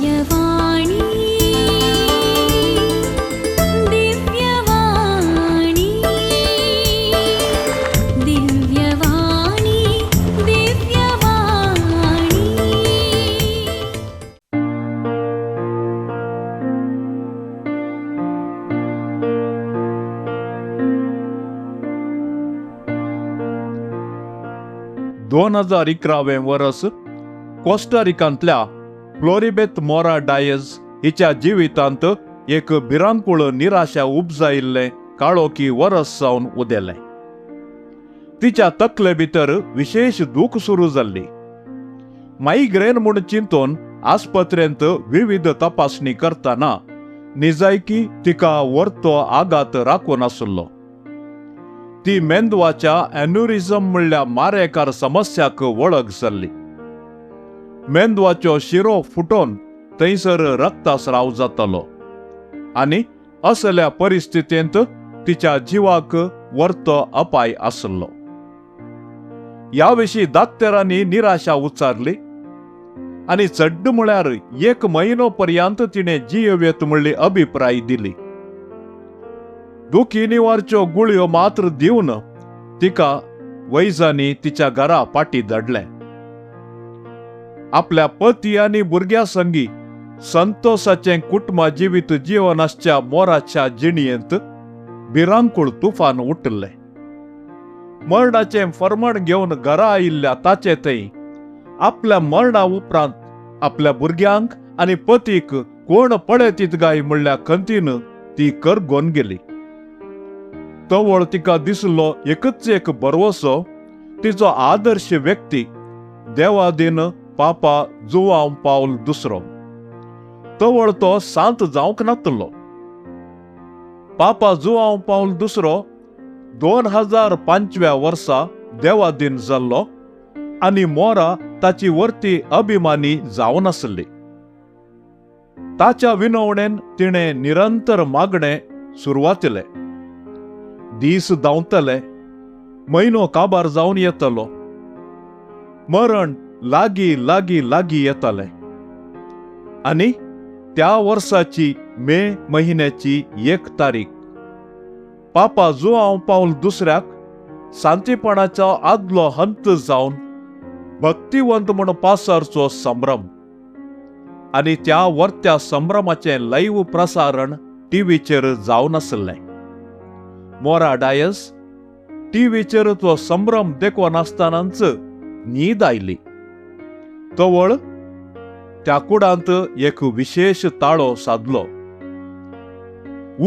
दिव्यवाणी दिव्यवाणी दिव्यवाणी दिव्यवाणी. दोन 2011 वर्स कोस्टारिकांतल्या फ्लोरिबेत मोरा डायस हिच्या जिवितांत एक भिरांकूळ निराशा उपजायिल्लें काळोखी वरस जावन उदेलें. तिच्या तकले भितर विशेष दूख सुरू जाल्ली. मायग्रेन म्हूण चिंतून आस्पत्रेंत विविध तपासणी करतना निजायकी तिका व्हरतो आघात राखून आसलो. ती मेंदवाच्या एन्युरिझम म्हणल्या मारेकार समस्याक वळख जाल्ली. मेंदवाच्यो शिरो फुटोवन थंयसर रक्तस्राव जातालो आनी असल्या परिस्थितींत तिच्या जिवाक व्हरतो अपाय आसलो. ह्या विशीं दाक्तरांनी निराशा उच्चारली आनी चड्ड म्हळ्यार 1 म्हयनो पर्यंत तिणें जियेवेत म्हणली अभिप्राय दिली. दुखी निवारच्यो गुळयो मात्र दिवन तिका वैजांनी तिच्या घरा पाटी धाडलें. आपल्या पती आनी भुरग्यां संगी संतोषाचें कुटुंबा जिवीत जीवनाच्या मोराच्या जिणयेंत भिरांकूळ तुफान उठलें. मरणाचें फर्मण घेवन घरा आयिल्ल्या ताचे थंय आपल्या मरणा उपरांत आपल्या भुरग्यांक आनी पतीक कोण पळयतीत गाय म्हणल्या खंतीन ती करगोन गेली. तवळ तिका दिसलो एकच एक भरवसो, तिचो आदर्श व्यक्ती देवादीन पापा जुआंव पावल II. तवळ तो सांत जावंक नातलो. पापा जुआंव पावल II 2005 वर्सा देवादीन जाल्लो आनी मोरा ताची वर्ती अभिमानी जावन आसली. ताच्या विनवणेन तिणें निरंतर मागणें सुरवातिलें. दीस धांवतले, म्हयनो काबार जावन येतलो, मरण लागीं लागीं लागीं येतालें. आनी त्या वर्साची मे म्हयन्याची 1 तारीख पापा जुआंव पावल II सांतीपणाचो आदलो हंत जावन भक्तिवंत म्हूण पासरचो संभ्रम आनी त्या वर्त्या संभ्रमाचें लायव्ह प्रसारण टीव्हीचेर जावन आसलें. मोरा डायस टीव्हीचेर तो संभ्रम देखून आसतनाच न्हीद आयली. तवळ त्या कुडांत एक विशेष ताळो सादलो.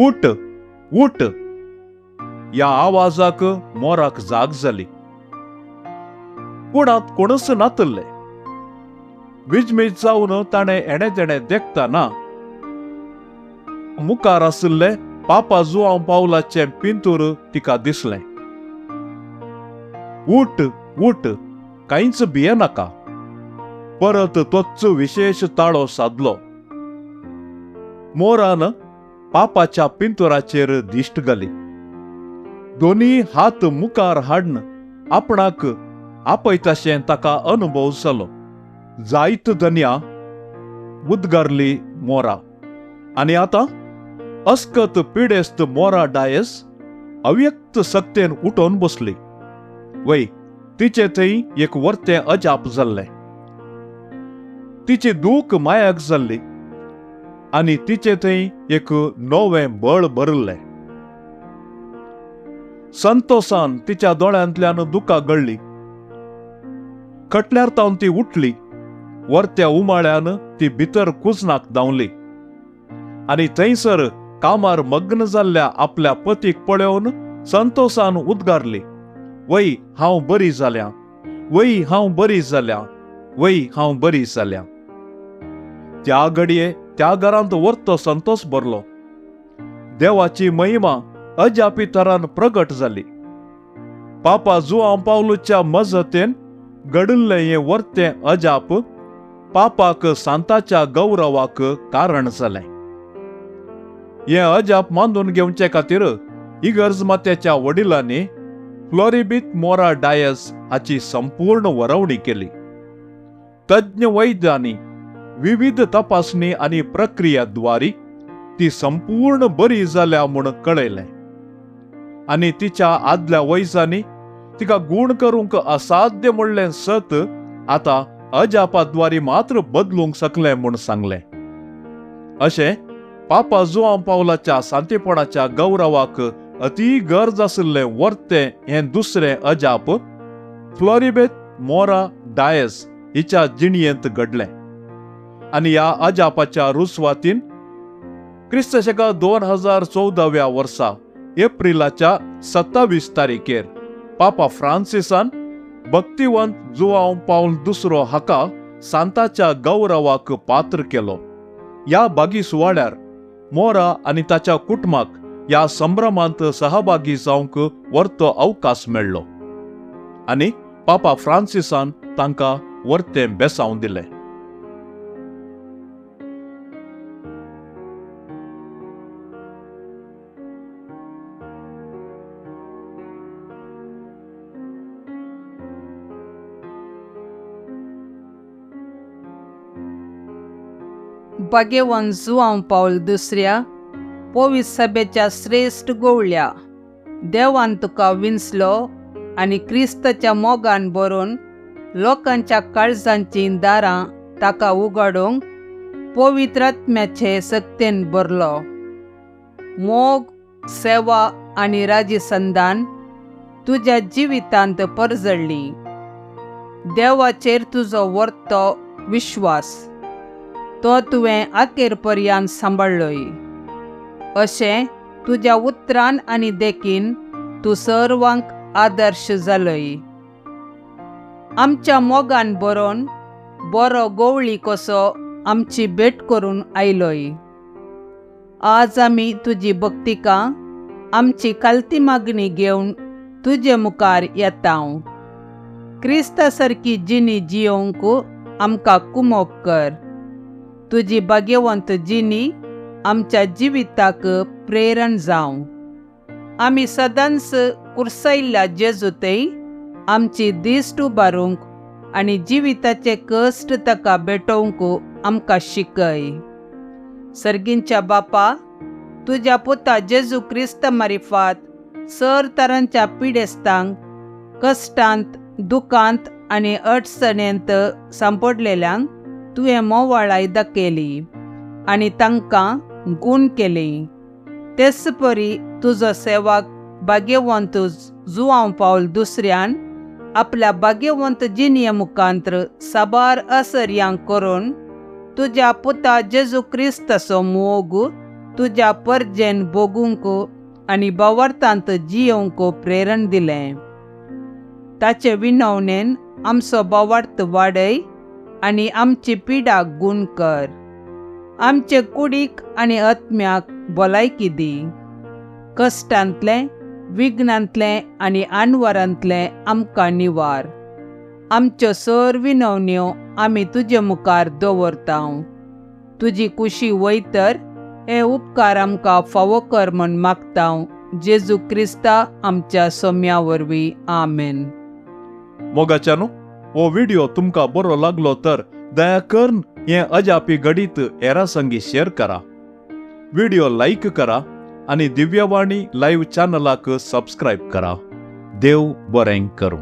उठ उठ ह्या आवाजाक मोराक जाग जाली. कुडांत कोणूच नातल्ले. विजमीत जावन ताणें एणे तेणे देखतना मुखार आसले पापा जुआंव पावलाचें पिंतूर तिका दिसलें. उठ उठ, कांयच भियेनाका. परत तोच विशेष ताळो सादलो. मोरान पापाच्या पिंतुराचेर दिश्ट घाली. दोनी हात मुखार हाडन आपणाक आपयताशें ताका अनुभव जालो. जायत धन्या उद्गारली मोरा. आनी आतां अस्कत पिडेस्त मोरा डायस अव्यक्त सक्तेन उठोन बसली. वय तिचे थंय एक वर्तें अजाप जाल्लें. तिची दूख मायाक जाल्ली आनी तिचे थंय एक नवें बळ भरलें. संतोषान तिच्या दोळ्यांतल्यान दुकां गळ्ळी. खटल्यार तावन ती उठली. वर्त्या उमाळ्यान ती भितर कुजनाक धांवली आनी थंयसर कामार मग्न जाल्ल्या आपल्या पतीक पळोवन संतोषान उद्गारली. वय हांव बरी जाल्यां, वय हांव बरी जाल्यां, वय हांव बरी जाल्यां. त्या घडये त्या घरांत वर्तो संतोष भरलो. देवाची महिमा अजापी तरान प्रगट जाली. पापा जुआंव पावलूच्या मजतेन घडिल्लें हें वर्तें अजाप पापाक सांताच्या गौरवाक कारण जालें. हें अजाप मांडून घेवचे खातीर इगर्ज मात्याच्या वडिलांनी फ्लोरिबेत मोरा डायस हाची संपूर्ण वरवणी केली. तज्ञ वैद्यांनी विविध तपासणी आनी प्रक्रियाद्वारे ती संपूर्ण बरी जाल्या म्हूण कळयलें आनी तिच्या आदल्या वयसांनी तिका गूण करूंक असाध्य म्हणलें सत आतां अजापाद्वारे मात्र बदलूंक शकलें म्हूण सांगलें. अशें पापा जुआंव पावलाच्या सांतेपणाच्या गौरवाक अती गरज आशिल्लें वर्तें हें दुसरें अजाप फ्लोरिबेत मोरा डायस हिच्या जिणयेंत घडलें आनी ह्या अजापाच्या रुसवातीन क्रिस्त शका 2014व्या वर्सा एप्रिलाच्या 27 तारीखेर पापा फ्रांसिसान भक्तिवंत जुआंव पावल दुसरो हाका सांताच्या गौरवाक पात्र केलो. ह्या बागी सुवाळ्यार मोरा आनी ताच्या कुटुंबाक ह्या संभ्रमांत सहभागी जावंक वर्तो अवकाश मेळ्ळो आनी पापा फ्रांसिसान तांकां वर्तें बेसांव दिलें. भाग्यवान जुआंव पावल दुसऱ्या पवित्र सभेच्या श्रेष्ठ गवळ्या, देवान तुका विंचलो आनी क्रिस्ताच्या मोगान बरोवन लोकांच्या काळजांची दारां ताका उगडोवंक पवित्र आत्म्याचे सक्तेन भरलो. मोग, सेवा आनी राजसंधान तुज्या जिवितांत परजळ्ळी. देवाचेर तुजो वर्तो विश्वास तो तुवें आखेर पर्यंत सांबाळ्ळोय. अशें तुज्या उतरान आनी देखीन तूं सर्वांक आदर्श जालोय. आमच्या मोगान बरोवन बरो गवळी कसो आमची भेट करून आयलोय. आज आमी तुजी भक्तिका आमची खालती मागणी घेवन तुजे मुखार येतांव. क्रिस्ता सारकी जिणी जियोंक आमकां कुमोग कर. तुजी भाग्यवंत जिणी आमच्या जिविताक प्रेरण जावं. आमी सदांच कुर्सायिल्ल्या जेजूतय आमची दिश्ट उबारूंक आनी जिविताचे कश्ट ताका भेटोवंक आमकां शिकय. सर्गींच्या बापा, तुज्या पुता जेजू क्रिस्त मार्फत सर तरांच्या पिडेस्तांक कश्टांत, दुखांत आनी अडचणेंत सांपडलेल्यांक तुवें मोवाळाय दाखयली आनी तांकां गूण केली. तेच परी तुजो सेवक भाग्यवंत जुआंव पावल दुसऱ्यान आपल्या भाग्यवंत जिणये मुखांत्र साबार आसर्यांक करून तुज्या पुता जेजू क्रिस्ताचो मोग तुज्या परजेन भोगूंक आनी भावार्थांत जियोंक प्रेरण दिलें. ताचे विनवणेन आमचो भावार्थ वाडय आनी आमची पिडा गूण कर. आमचे कुडीक आनी आत्म्याक भलायकी दी. कश्टांतले, विघ्नांतले आनी आनवारांतले आमकां निवार. आमच्यो सर विनवण्यो आमी तुजे मुखार दवरतांव. तुजी कुशी वयतर हे उपकार आमकां फावो कर म्हूण मागतांव. जेजू क्रिस्ता आमच्या सोम्या वरवीं. आमेन. मोगाच्यानो, हो व्हिडिओ तुमकां बरो लागलो तर दया करून हें अजापी घडीत हेरां संगी शेअर करा. व्हिडिओ लाईक करा आनी दिव्यवाणी लाईव्ह चॅनलाक सबस्क्राईब करा. देव बरें करूं.